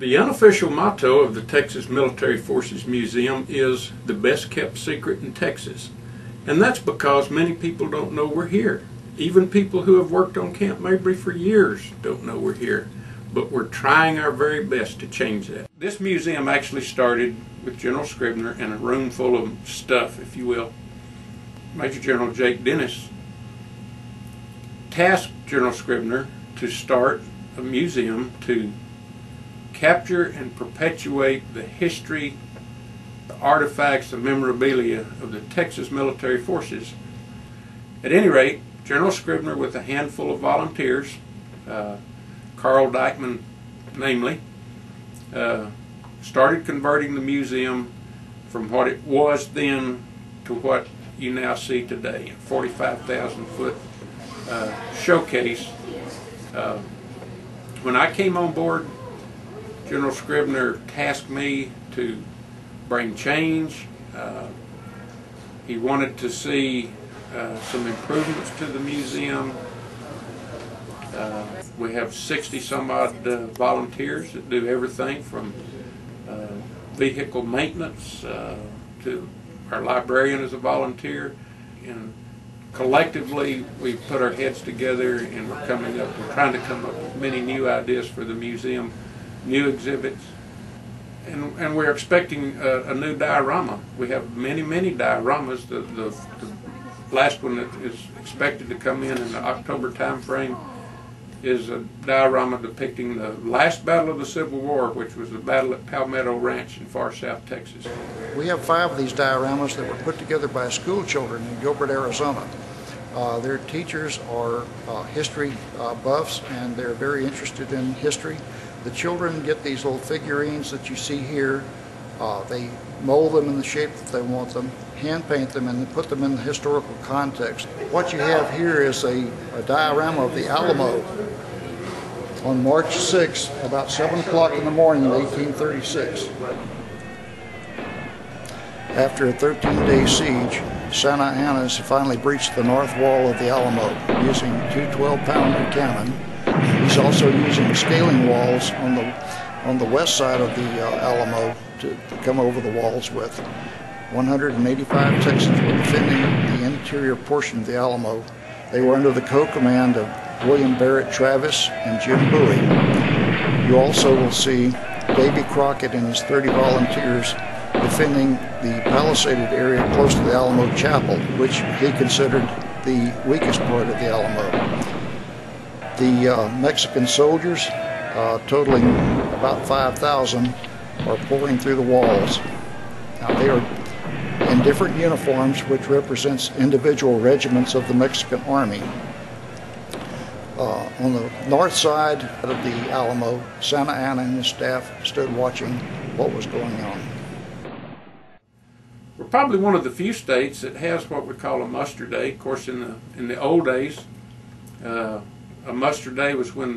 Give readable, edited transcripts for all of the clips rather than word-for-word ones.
The unofficial motto of the Texas Military Forces Museum is the best kept secret in Texas. And that's because many people don't know we're here. Even people who have worked on Camp Mabry for years don't know we're here. But we're trying our very best to change that. This museum actually started with General Scribner and a room full of stuff, if you will. Major General Jake Dennis tasked General Scribner to start a museum to capture and perpetuate the history, the artifacts, the memorabilia of the Texas military forces. At any rate, General Scribner, with a handful of volunteers, Carl Dyckman namely, started converting the museum from what it was then to what you now see today, a 45,000 foot showcase. When I came on board, General Scribner tasked me to bring change. He wanted to see some improvements to the museum. We have 60 some odd volunteers that do everything from vehicle maintenance to our librarian is a volunteer, and collectively we put our heads together and we're trying to come up with many new ideas for the museum, new exhibits, and we're expecting a new diorama. We have many dioramas. The last one that is expected to come in the October time frame is a diorama depicting the last battle of the Civil War, which was the battle at Palmetto Ranch in far south Texas. We have 5 of these dioramas that were put together by school children in Gilbert, Arizona. Their teachers are history buffs, and they're very interested in history. The children get these little figurines that you see here. They mold them in the shape that they want them, hand paint them, and then put them in the historical context. What you have here is a diorama of the Alamo on March 6th, about 7 o'clock in the morning in 1836. After a 13-day siege, Santa Anna's finally breached the north wall of the Alamo using 2 12-pounder cannon. He's also using scaling walls on the west side of the Alamo to come over the walls with. 185 Texans were defending the interior portion of the Alamo. They were under the co-command of William Barrett Travis and Jim Bowie. You also will see Davy Crockett and his 30 volunteers defending the palisaded area close to the Alamo Chapel, which he considered the weakest part of the Alamo. The Mexican soldiers, totaling about 5,000, are pouring through the walls. Now they are in different uniforms, which represents individual regiments of the Mexican Army. On the north side of the Alamo, Santa Anna and his staff stood watching what was going on. We're probably one of the few states that has what we call a muster day. Of course, in the old days, a muster day was when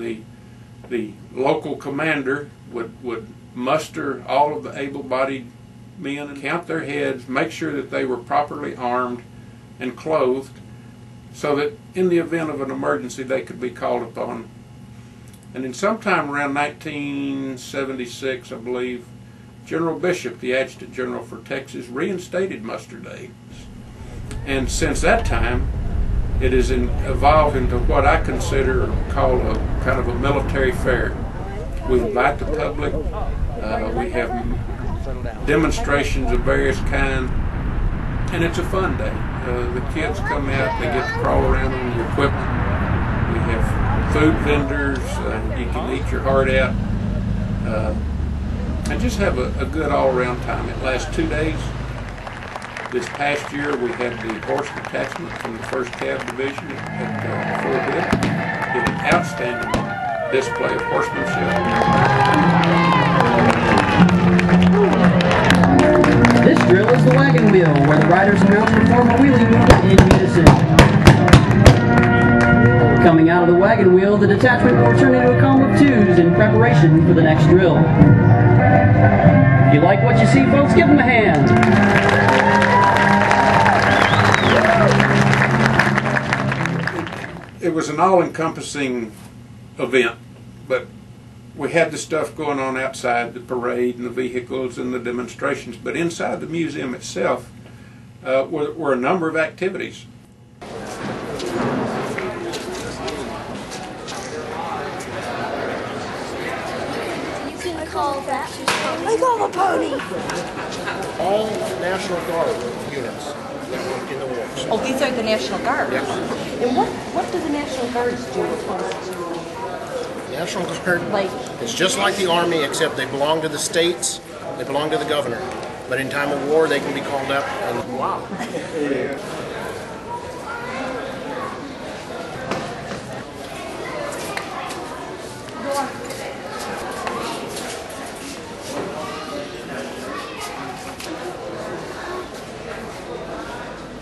the local commander would muster all of the able-bodied men and count their heads, make sure that they were properly armed and clothed, so that in the event of an emergency they could be called upon. And in sometime around 1976, I believe, General Bishop, the Adjutant General for Texas, reinstated muster day. And since that time, it has evolved into what I consider or call a kind of a military fair. We invite the public. We have demonstrations of various kinds, and it's a fun day. The kids come out, they get to crawl around on the equipment. We have food vendors, you can eat your heart out, and just have a good all-around time. It lasts 2 days. This past year we had the horse detachment from the 1st Cav Division at Fort Hood. Did an outstanding display of horsemanship. This drill is the wagon wheel, where the riders and mounts perform a wheelie movement in unison. Coming out of the wagon wheel, the detachment will turn into a column of 2s in preparation for the next drill. If you like what you see, folks, give them a hand. It was an all-encompassing event, but we had the stuff going on outside, the parade and the vehicles and the demonstrations, but inside the museum itself were a number of activities. I call a pony. All National Guard units in the wars. Oh, these are the National Guard. Yes. And what do the National Guards do? National Guard, Like, it's just like the Army, except they belong to the states, they belong to the governor. But in time of war, they can be called up and wow.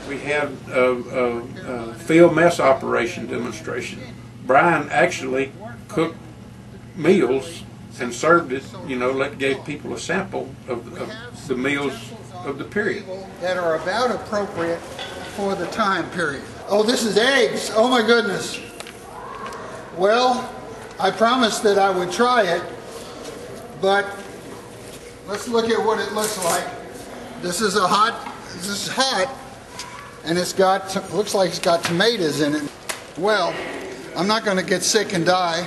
We had a field mess operation demonstration. Brian actually cooked meals and served it, you know, gave people a sample of the meals of the period. That are about appropriate for the time period. Oh, this is eggs. Oh my goodness. Well, I promised that I would try it, but let's look at what it looks like. This is hot, and it's got, looks like it's got tomatoes in it. Well, I'm not going to get sick and die.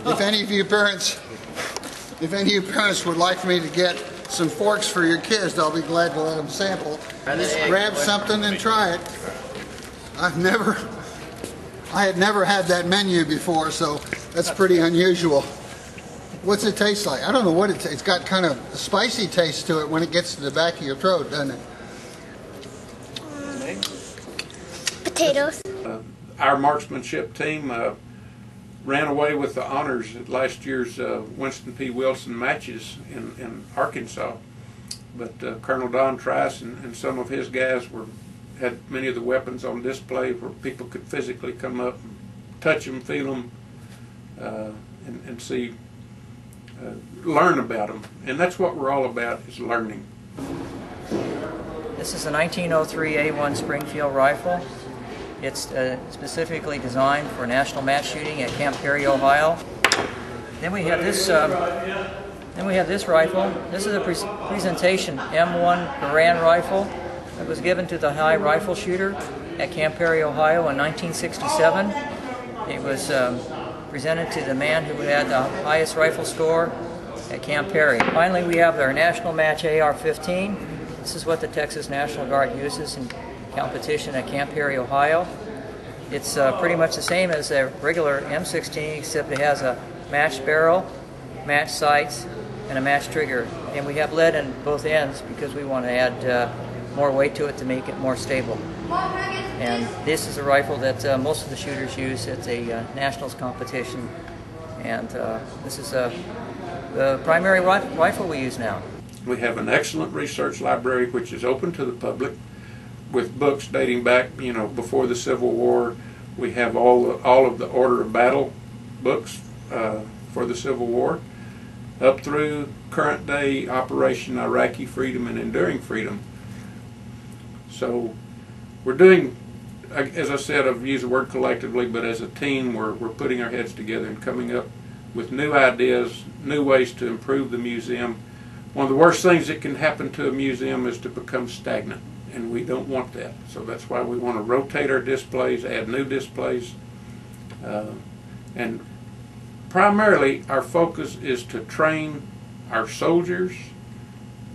If any of you parents would like me to get some forks for your kids, I'll be glad to let them sample. Just grab something and try it. I had never had that menu before, so that's pretty unusual. What's it taste like? I don't know what it tastes. It's got kind of a spicy taste to it when it gets to the back of your throat, doesn't it? Potatoes. Our marksmanship team ran away with the honors at last year's Winston P. Wilson matches in Arkansas. But Colonel Don Trice and some of his guys had many of the weapons on display where people could physically come up and touch them, feel them, and see, learn about them. And that's what we're all about, is learning. This is a 1903 A1 Springfield rifle. It's specifically designed for national match shooting at Camp Mabry, Ohio. Then we have this. Rifle. This is a presentation M1 Garand rifle that was given to the high rifle shooter at Camp Mabry, Ohio in 1967. It was presented to the man who had the highest rifle score at Camp Mabry. Finally, we have our national match AR-15. This is what the Texas National Guard uses in competition at Camp Mabry, Ohio. It's pretty much the same as a regular M16, except it has a matched barrel, matched sights, and a matched trigger. And we have lead in both ends because we want to add more weight to it to make it more stable. And this is a rifle that most of the shooters use at a nationals competition. And this is the primary rifle we use now. We have an excellent research library which is open to the public, with books dating back, you know, before the Civil War. We have all of the Order of Battle books for the Civil War, up through current day Operation Iraqi Freedom and Enduring Freedom. So we're doing, as I said, I've used the word collectively, but as a team we're putting our heads together and coming up with new ideas, new ways to improve the museum. One of the worst things that can happen to a museum is to become stagnant, and we don't want that. So that's why we want to rotate our displays, add new displays, and primarily our focus is to train our soldiers,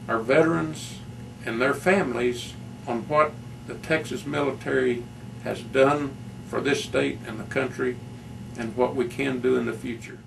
our veterans, and their families on what the Texas military has done for this state and the country, and what we can do in the future.